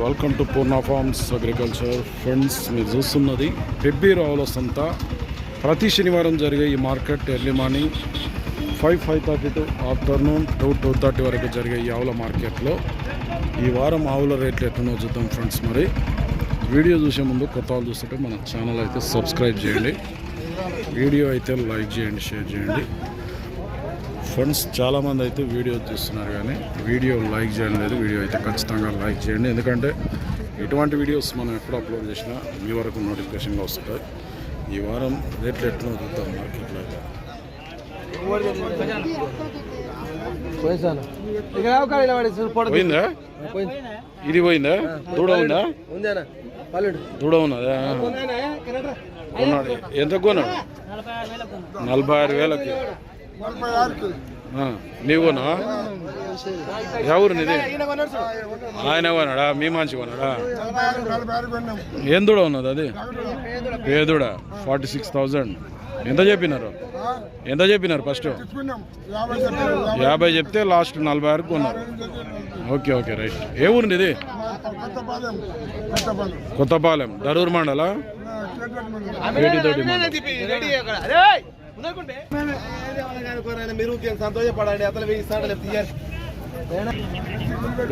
Welcome to Purna forms agriculture friends. మీరు చూస్తున్నది పెబ్బి రావుల సంత. ప్రతి శనివారం జరిగే ఈ market early morning 5:30 to afternoon 2:30 వరకు జరిగే ఈ ఆవుల మార్కెట్లో ఈ వారం ఆవుల రేట్లు ఎట్లనో చూద్దాం ఫ్రెండ్స్. మరి వీడియో చూసే ముందు కొత్త వాళ్ళు చూస్తుంటే మన ఛానల్ అయితే సబ్స్క్రైబ్ చేయండి, వీడియో అయితే లైక్ చేయండి, షేర్ చేయండి ఫ్రెండ్స్. చాలామంది అయితే వీడియో చూస్తున్నారు కానీ వీడియో లైక్ చేయడం లేదు. వీడియో అయితే ఖచ్చితంగా లైక్ చేయండి, ఎందుకంటే ఇటువంటి వీడియోస్ మనం ఎప్పుడు అప్లోడ్ చేసినా మీ వరకు నోటిఫికేషన్గా వస్తుంటాయి. ఈ వారం రేట్లు ఎట్లా చూద్దాం మార్కెట్లో అయితే. పోయిందా ఇది? పోయిందా? దూడ ఉందా? దూడ ఉన్నదా? కొన్నాడు. ఎంత కొన్నాడు? 46,000కి. నీవునా? ఎవరు నీది? ఆయన కొన్నాడా? మీ మంచి కొన్నాడా? ఏం దూడ ఉన్నది అది? పేదూడ 46,000. ఎంత చెప్పినారు? ఫస్ట్ 50 చెప్తే లాస్ట్ 46 కొన్నారు. Okay okay right. ఏ ఊరు ఇది? కొత్తపాలెం, దరూర్ మండల.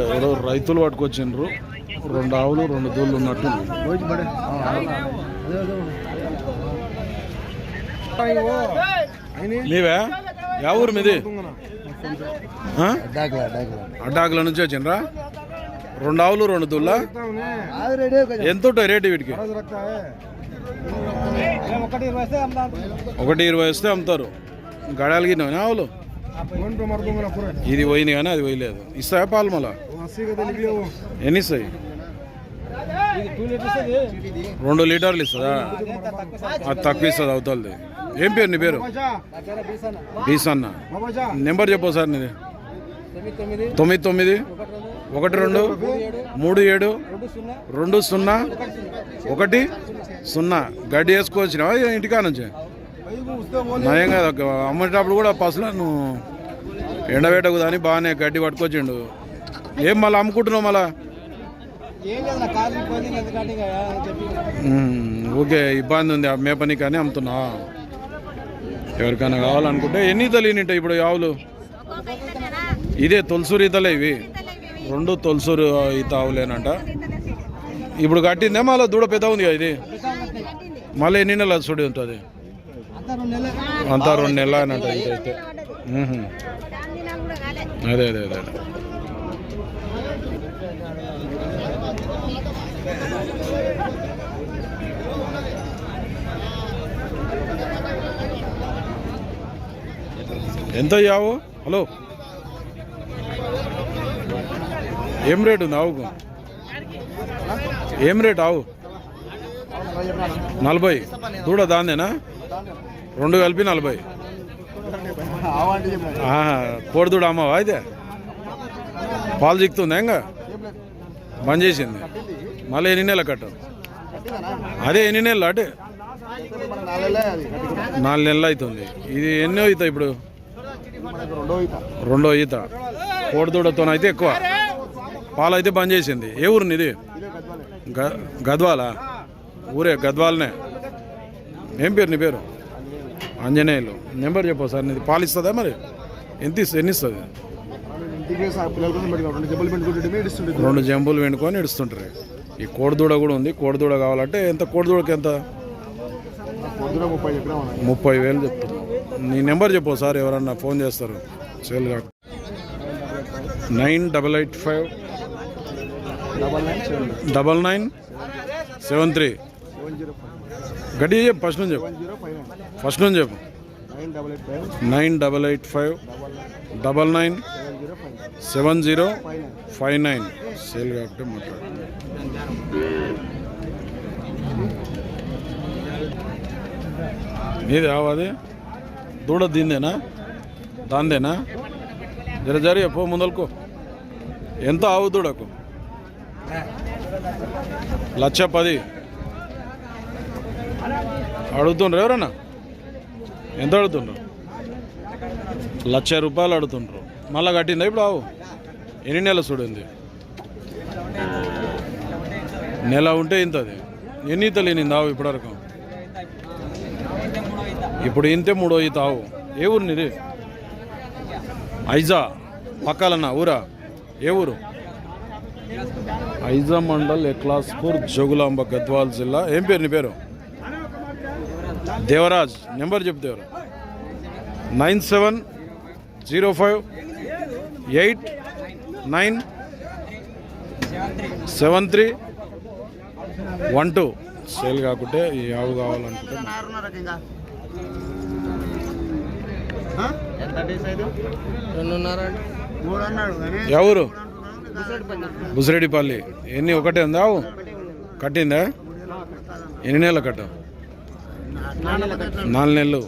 ఎవరో రైతులు పట్టుకొచ్చిండ్రు. 2 ఆవులు 2 దూళ్ళు ఉన్నట్టు. నీవే? యా ఊరు మీది? అడ్డాకుల నుంచి వచ్చిండ్రా? 2 ఆవులు 2 దూళ్ళ. ఎంత ఉంటాయి రేటు వీటికి? 120 వస్తే అమ్ముతారు. గడాలు గిన్నె ఆవులు ఇది పోయింది కానీ అది పోయలేదు. ఇస్తాయా పాలు మళ్ళా? ఎన్ని ఇస్తాయి? 2 లీటర్లు ఇస్తుందా? అది తక్కువ ఇస్తుంది అవుతుంది. ఏం పేరు నీ పేరు? బీసన్న. నెంబర్ చెప్పు సార్ నీది. 9912720201. గడ్డి వేసుకొచ్చినావా ఇంటికా నుంచి? నయం కదా, అమ్మేటప్పుడు కూడా పసులను ఎండబెట్టకు దాని బాగానే గడ్డి పట్టుకొచ్చిండు. ఏం మళ్ళీ అమ్ముకుంటున్నావు మళ్ళా? ఓకే, ఇబ్బంది ఉంది మేపని కానీ అమ్ముతున్నా. ఎవరికైనా కావాలనుకుంటే ఎన్ని ఈతలు ఈనింటాయి ఇప్పుడు ఆవులు? ఇదే తొలసూరు ఈతలే ఇవి. 2 తొలసూరు ఈత ఆవులేనంట. ఇప్పుడు కట్టిందే మళ్ళీ దూడ పెద్ద ఉంది కదా ఇది. మళ్ళీ ఎన్ని నెలలు చూడి ఉంటుంది? అంతా 2 నెలలు అనంట ఇదైతే. అదే అదే అదే ఎంత యావు? హలో, ఏం రేటు ఉంది ఆవుకు? ఏం రేటు ఆవు? 40. దూడ దాందేనా? 2 కలిపి 40. కోడి దూడ అమ్మవా అయితే? పాలు చిక్కుతుందా? ఇంకా బంద్ చేసింది. మళ్ళీ ఎన్ని నెలలు కట్టు? అదే ఎన్ని నెలలు? అంటే 4 నెలలు అవుతుంది. ఇది ఎన్నో అవుతాయి ఇప్పుడు? 2వ ఈత. కోడి దూడతోనైతే ఎక్కువ. పాలు అయితే బంద్ చేసింది. ఏ ఊరు ఇది? గద్వాలా? ఊరే గద్వాలనే. ఏం పేరు నీ పేరు? ఆంజనేయులు. నెంబర్ చెప్పు సార్ నీది. పాలు ఇస్తుందా మరి? ఎన్ని ఇస్తుంది? 2 జంబులు వెండుకొని ఇడుస్తుంటారు. ఈ కోడిదూడ కూడా ఉంది. కోడిదూడ కావాలంటే ఎంత? కోడిదూడకి ఎంత? 30,000 చెప్తున్నా. నీ నెంబర్ చెప్పు సార్, ఎవరన్నా ఫోన్ చేస్తారు సేల్ కాక. 98599973. గడ్డి చెప్పు, ఫస్ట్ నుంచి చెప్పు. 9859997059. సేల్ కాబట్టి మాట్లాడు. నీది ఆవాది? దూడ దీందేనా? దాందేనా? జర పో ముందలకు. ఎంత ఆవు దూడకు? 1,10,000 అడుగుతుండ్రు. ఎవరన్నా ఎంత అడుగుతుండ్రు? 1,00,000 రూపాయలు అడుగుతుండ్రు. మళ్ళీ కట్టిందా ఇప్పుడు ఆవు? ఎన్ని నెలలు చూడింది? నెల ఉంటే ఇంతది. ఎన్ని ఈతలు ఈనింది ఆవు ఇప్పటివరకు? ఇప్పుడు ఇంతే 3వ ఈత ఆవు. ఏ ఊరు నీది? ఐజా పక్కాలన్న ఊరా? ఏ ఊరు? ఐజా మండల్ ఎక్లాస్పూర్ జోగులాంబ గద్వాల్ జిల్లా. ఏం పేరు నీ పేరు? దేవరాజ్. నెంబర్ చెప్పు దేవరాజ్. 9705897312. సేల్ కాకుంటే ఈ ఆవు కావాలనుకుంటే ఎవరు? బుసిరెడ్డిపల్లి. ఎన్ని ఒకటే ఉందా ఆవు? కట్టిందా? ఎన్ని నెలలు కట్ట? 4 నెలలు.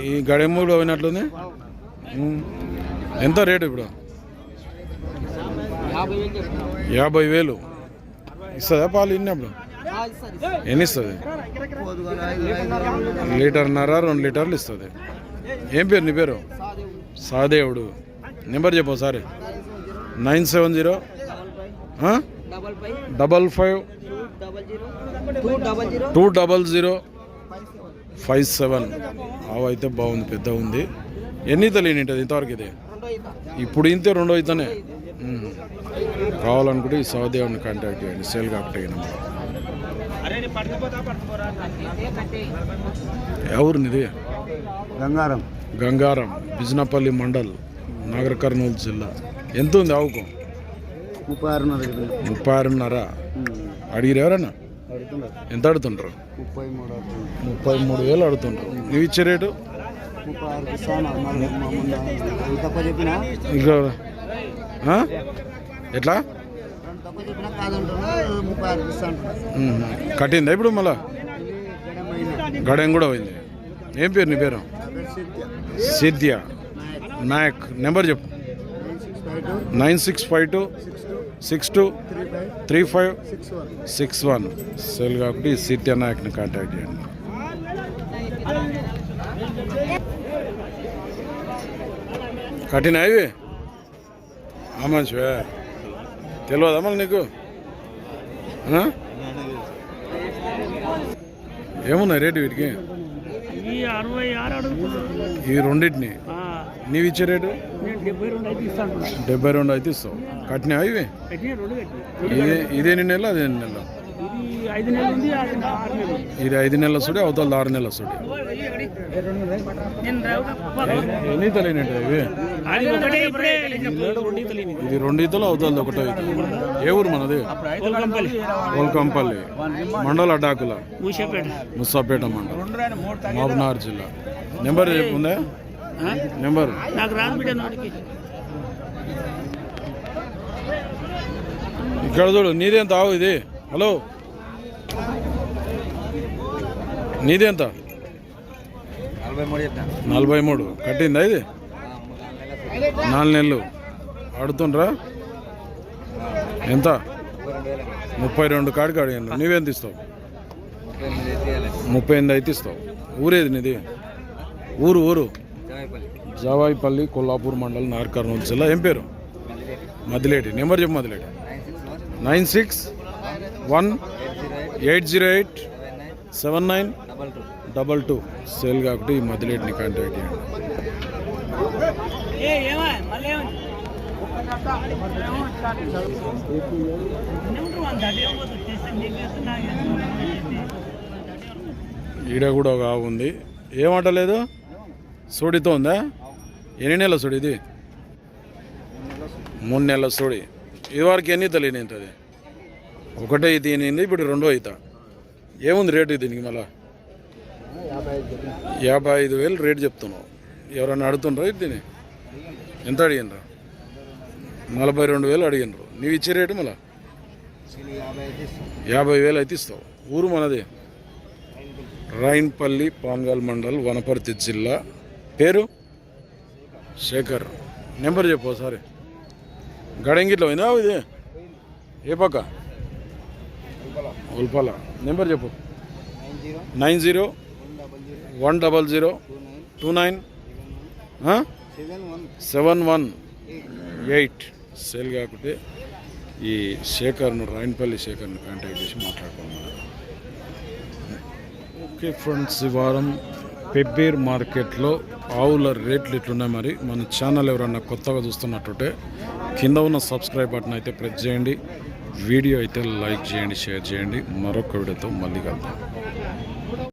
ఈ గడెమ్మూడు పోయినట్లుంది. ఎంత రేటు ఇప్పుడు? 50,000 ఇస్తుందా పాలు? ఇన్నప్పుడు ఎన్ని ఇస్తుంది? 1.5 లీటర్ 2 లీటర్లు ఇస్తుంది. ఏం పేరు నీ పేరు? సాదేవుడు. నెంబర్ చెప్పు ఒకసారి. 9705552057. ఆవు అయితే బాగుంది, పెద్ద ఉంది. ఎన్ని తెలియనింటది ఇంతవరకు? ఇది ఇప్పుడు ఇంతే 2వ ఈతనే. కావాలనుకుంటే ఈ సాదేవుడిని కాంటాక్ట్ చేయండి. సేల్ కాకుంటే ఎవరు నీది? గంగారం. గంగారం, బిజినపల్లి మండల్, నాగర్ కర్నూలు జిల్లా. ఎంత ఉంది ఆవుకు? 36.5. అడిగిరు ఎవరన్నా? ఎంత అడుగుతుంటారు? 33,000 అడుగుతుంటారు. నువ్వు ఇచ్చే రేటు? ఇంకా ఎట్లా కట్టిందా ఇప్పుడు? మళ్ళా గడెం కూడా పోయింది. ఏం పేరు నీ పేరు? సిద్ధ్య నాయక్. నెంబర్ చెప్పు. 9652623561. సేల్ కాబట్టి సిద్ధ్య నాయక్ని కాంటాక్ట్ చేయండి. కట్టినా ఇవి? మంచివే. తెలియదా మళ్ళీ నీకు? ఏమున్నాయి రేటు వీటికి? ఈ రెండింటిని నీవు ఇచ్చే రేటు? 72 అయితే ఇస్తావు. కట్టినా ఇవి? ఇదే 2 నెలలు, అదే 2 నెలలు. ఇది 5 నెలల సుడి, అవతల 6 నెలల సుడి. ఎన్ని తెలియనట్టు ఇవి? ఇది 2 ఈతలు, అవతలది 1వ ఈత. ఏ ఊరు మనది? కోల్కంపల్లి మండల అడ్డాకుల, ముసాపేట మండలం, మహబూబ్నగర్ జిల్లా. నెంబర్ ఉందా? నెంబర్ ఇక్కడ చూడు. నీదేంత ఆవు ఇది? హలో, నీదెంత? 43. కట్టిందా ఇది? 4 నెలలు ఆడుతుండ్రా? ఎంత? 32 కాడికి అడిగాను. నువ్వెంత ఇస్తావు? 38 అయితే ఇస్తావు. ఊరేది నీది? ఊరు జావాయిపల్లి, కొల్లాపూర్ మండలం, నాగర్ కర్నూలు జిల్లా. ఏం పేరు? మదిలేటి. నెంబర్ చెప్పు. మదిలేటి 9618087922. సేల్ కాబట్టి ఈ మదిలేటిని కాంటాక్ట్ చేయండి. ఈడ కూడా ఒక ఆవు ఉంది. ఏమంటలేదు? సోడితో ఉందా? ఎన్ని నెలల సోడి ఇది? 3 నెలల సోడి. ఇదివరకు ఎన్ని తెలియనింది? ఒకటే ఇది తినింది, ఇప్పుడు 2వ ఈత. ఏముంది రేటు దీనికి? మళ్ళా 55,000 రేటు చెప్తున్నావు. ఎవరన్నా అడుగుతుండ్రా దీన్ని? ఎంత అడిగినరా? 42,000 అడిగినరు. నీవు ఇచ్చే రేటు మళ్ళా 50,000 అయితే ఇస్తావు. ఊరు మనది రాయిన్పల్లి, పాన్గాల్ మండల్, వనపర్తి జిల్లా. పేరు? శేఖర్. నెంబర్ చెప్పు ఒకసారి. గడంగిట్లో పోయిందా ఇది? ఏ పక్క? ఉల్పల. నెంబర్ చెప్పు. 9010029718. సేల్ కాకుంటే ఈ శేఖర్ను రాయనపల్లి శేఖర్ను కాంటాక్ట్ చేసి మాట్లాడుకున్నాం. ఓకే ఫ్రెండ్స్, ఈ వారం పెబ్బేర్ మార్కెట్లో ఆవుల రేట్లు ఎట్లున్నాయి మరి మన ఛానల్ ఎవరన్నా కొత్తగా చూస్తున్నట్టుంటే కింద ఉన్న సబ్స్క్రైబ్ బటన్ అయితే ప్రెస్ చేయండి, వీడియో అయితే లైక్ చేయండి, షేర్ చేయండి. మరొక వీడియోతో మళ్ళీ కలుద్దాం.